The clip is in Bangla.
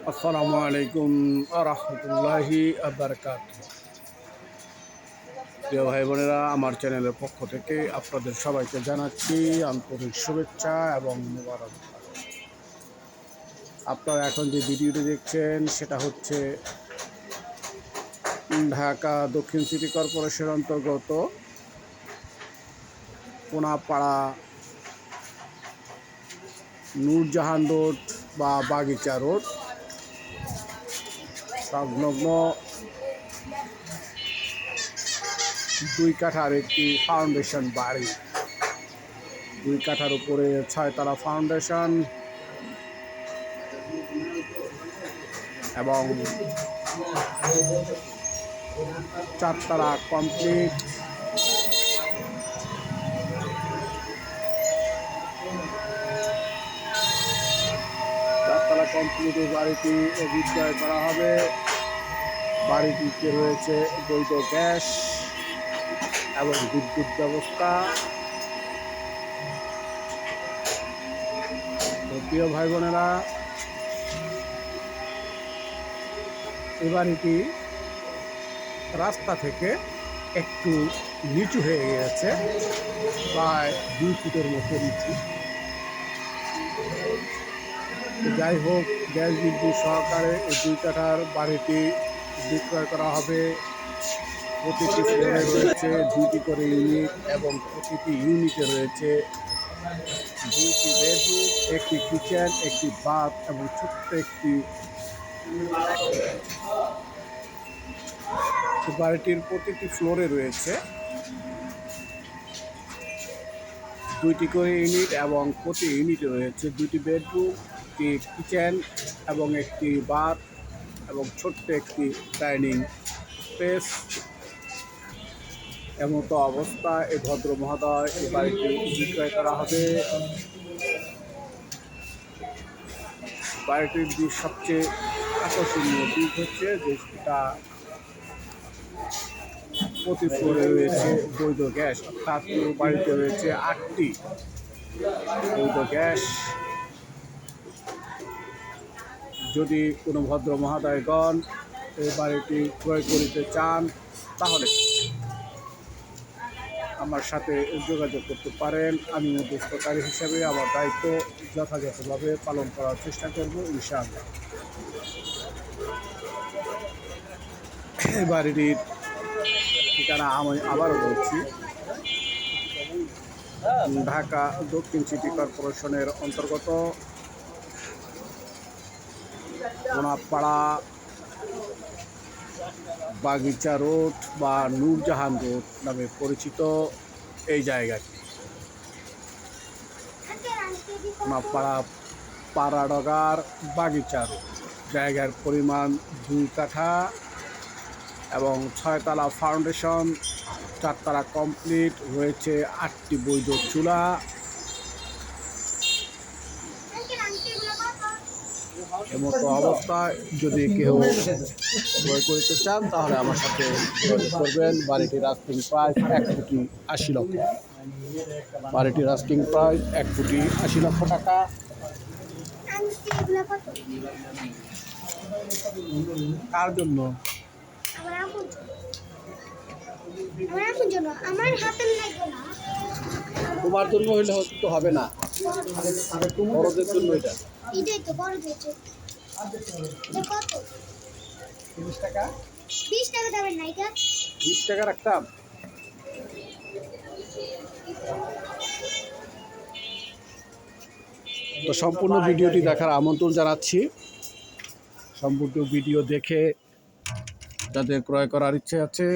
আসসালামু আলাইকুম রহমতুল্লাহি বারাকাতুহু। প্রিয় ভাই বোনেরা, আমার চ্যানেলের পক্ষ থেকে আপনাদের সবাইকে জানাচ্ছি আন্তরিক শুভেচ্ছা এবং মোবারকবাদ। আপনারা এখন যে ভিডিওটি দেখছেন সেটা হচ্ছে ঢাকা দক্ষিণ সিটি কর্পোরেশনের অন্তর্গত কোনাপাড়া নূরজাহান রোড বা বাগিচা রোড সংলগ্ন 2 কাঠার একটি ফাউন্ডেশন বাড়ি। 2 কাঠার উপরে 6 তলা ফাউন্ডেশন এবং 4 তলা কমপ্লিট। চারতলা কমপ্লিট বাড়িটি বিক্রয় করা হবে। বাড়িটিতে রয়েছে বৈধ গ্যাস এবং বিদ্যুৎ ব্যবস্থা। প্রিয় ভাই বোনেরা, এই বাড়িটি রাস্তা থেকে একটু নিচু হয়ে গেছে, প্রায় 2 ফুটের মতো নিচু। যাই হোক, গ্যাস বিদ্যুৎ সহকারে এই 2 কাঠার বাড়িটি বিক্রয় করা হবে। প্রতিটি ফ্লোরে রয়েছে 2টি করে ইউনিট এবং প্রতিটি ইউনিটে রয়েছে 2টি বেডরুম, একটি কিচেন, একটি বাথ এবং ছোট্ট একটি। বাড়িটির প্রতিটি ফ্লোরে রয়েছে 2টি করে ইউনিট এবং প্রতি ইউনিটে রয়েছে 2টি বেডরুম, একটি কিচেন এবং একটি বাথ এবং ছোট্ট একটি ডাইনিং স্পেস। এমতো অবস্থায় এই ভদ্র মহোদয় এই বাড়িটি বিক্রয় করা হবে। বাড়িটির সবচেয়ে আকর্ষণীয় দিক হচ্ছে যে সেটা প্রতি ফ্লোরে রয়েছে বৈধ গ্যাস, অর্থাৎ বাড়িতে রয়েছে 8টি বৈধ গ্যাস। যদি কোনো ভদ্র মহোদয়গণ এই বাড়িটি ক্রয় করিতে চান তাহলে আমার সাথে যোগাযোগ করতে পারেন। আমি মধ্যস্থকারী হিসেবে আমার দায়িত্ব যথাযথভাবে পালন করার চেষ্টা করব ইনশাআল্লাহ। এই বাড়িটির ঠিকানা আমি আবারও বলছি, ঢাকা দক্ষিণ সিটি কর্পোরেশনের অন্তর্গত কোনাপাড়া বাগিচা রোড বা নূরজাহান রোড নামে পরিচিত এই জায়গাটি। কোনাপাড়া পাড়াডগার বাগিচা রোড। জায়গার পরিমাণ 2 কাঠা এবং 6 তলা ফাউন্ডেশন, 4 তলা কমপ্লিট, রয়েছে 8টি বৈধ চুলা। এমতো অবস্থায় যদি কেউ ক্রয় করতে চান তাহলে আমার সাথে যোগাযোগ করবেন। বাড়িটির আস্কিং প্রাইস 1,80,00,000। বাড়িটির আস্কিং প্রাইস 1,80,00,000 টাকা। কার জন্য? তোমার জন্য হইলে তো হবে না, বড়দের জন্য এটা। এটাই তো বড় হয়েছে। কত? 30 টাকা। 20 টাকা দেবেন না এটা? 20 টাকা রাখতাম। তো সম্পূর্ণ ভিডিওটি দেখার আমন্ত্রণ জানাচ্ছি। সম্পূর্ণ ভিডিও দেখে যাদের ক্রয় করার ইচ্ছে আছে